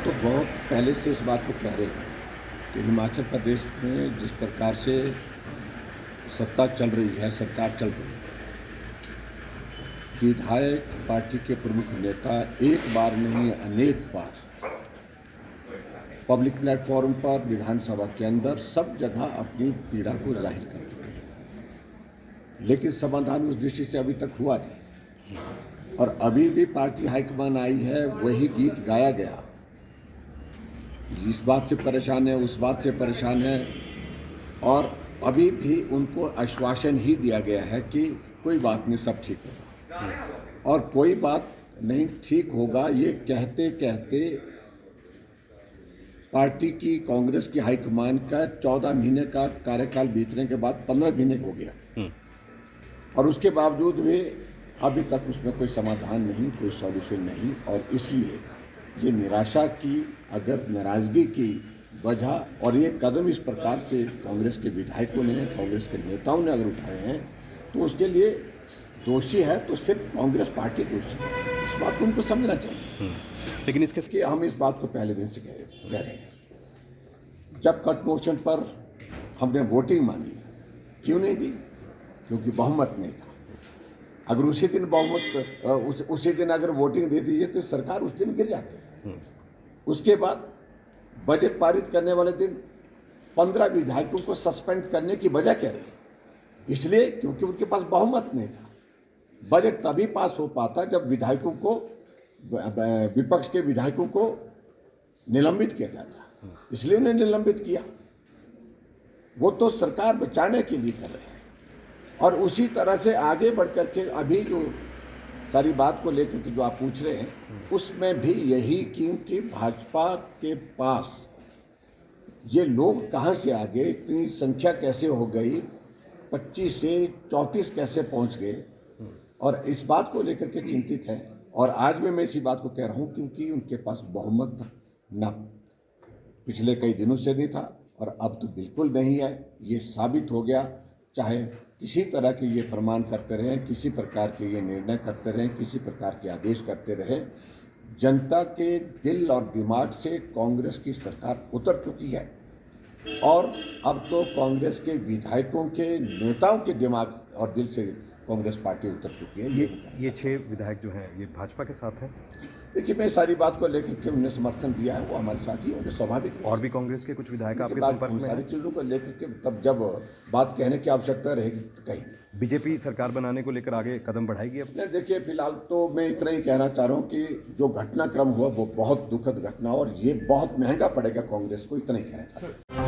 तो बहुत पहले से इस बात को कह रहे हैं कि हिमाचल प्रदेश में जिस प्रकार से सत्ता चल रही है, सरकार चल रही है, विधायक पार्टी के प्रमुख नेता एक बार नहीं अनेक बार पब्लिक प्लेटफॉर्म पर, विधानसभा के अंदर, सब जगह अपनी पीड़ा को जाहिर कर चुके हैं, लेकिन समाधान उस दृष्टि से अभी तक हुआ नहीं। और अभी भी पार्टी हाईकमान आई है, वही गीत गाया गया। इस बात से परेशान है, उस बात से परेशान है, और अभी भी उनको आश्वासन ही दिया गया है कि कोई बात नहीं, सब ठीक होगा। और कोई बात नहीं ठीक होगा ये कहते कहते पार्टी की, कांग्रेस की हाईकमान का 14 महीने का कार्यकाल बीतने के बाद 15 महीने हो गया, और उसके बावजूद भी अभी तक उसमें कोई समाधान नहीं, कोई सॉल्यूशन नहीं। और इसलिए ये निराशा की, अगर नाराजगी की वजह, और ये कदम इस प्रकार से कांग्रेस के विधायकों ने, कांग्रेस के नेताओं ने अगर उठाए हैं, तो उसके लिए दोषी है तो सिर्फ कांग्रेस पार्टी दोषी है। इस बात को उनको समझना चाहिए। लेकिन इसके हम इस बात को पहले दिन से कह रहे हैं। जब कट मोशन पर हमने वोटिंग मांगी, क्यों नहीं दी? क्योंकि बहुमत नहीं था। अगर उसी दिन बहुमत, उसी दिन अगर वोटिंग दे दीजिए तो सरकार उस दिन गिर जाती। उसके बाद बजट पारित करने वाले दिन 15 विधायकों को सस्पेंड करने की वजह क्या रही? इसलिए क्योंकि उनके पास बहुमत नहीं था। बजट तभी पास हो पाता जब विधायकों को, विपक्ष के विधायकों को निलंबित किया जाता, इसलिए उन्हें निलंबित किया। वो तो सरकार बचाने के लिए कर रहे हैं। और उसी तरह से आगे बढ़ करके अभी जो सारी बात को लेकर के जो आप पूछ रहे हैं, उसमें भी यही, क्योंकि भाजपा के पास ये लोग कहाँ से आ गए, इतनी संख्या कैसे हो गई, 25 से 34 कैसे पहुँच गए, और इस बात को लेकर के चिंतित हैं। और आज भी मैं इसी बात को कह रहा हूँ, क्योंकि उनके पास बहुमत न पिछले कई दिनों से नहीं था, और अब तो बिल्कुल नहीं है। ये साबित हो गया, चाहे किसी तरह के ये प्रमाण करते रहें, किसी प्रकार के ये निर्णय करते रहें, किसी प्रकार के आदेश करते रहें, जनता के दिल और दिमाग से कांग्रेस की सरकार उतर चुकी है। और अब तो कांग्रेस के विधायकों के, नेताओं के दिमाग और दिल से कांग्रेस पार्टी उतर चुकी है। ये 6 विधायक जो हैं, ये भाजपा के साथ हैं। देखिए, मैं सारी बात को लेकर के उन्हें समर्थन दिया है, वो हमारे साथ ही होंगे, स्वाभाविक है। और भी कांग्रेस के कुछ विधायक आपके संपर्क में सारी चीज़ों को लेकर के तब जब बात कहने की आवश्यकता रहेगी तो कहीं। बीजेपी सरकार बनाने को लेकर आगे कदम बढ़ाएगी? अब देखिए, फिलहाल तो मैं इतना ही कहना चाह रहा हूँ कि जो घटनाक्रम हुआ वो बहुत दुखद घटना, और ये बहुत महंगा पड़ेगा कांग्रेस को, इतना ही कहना चाह रहा हूँ।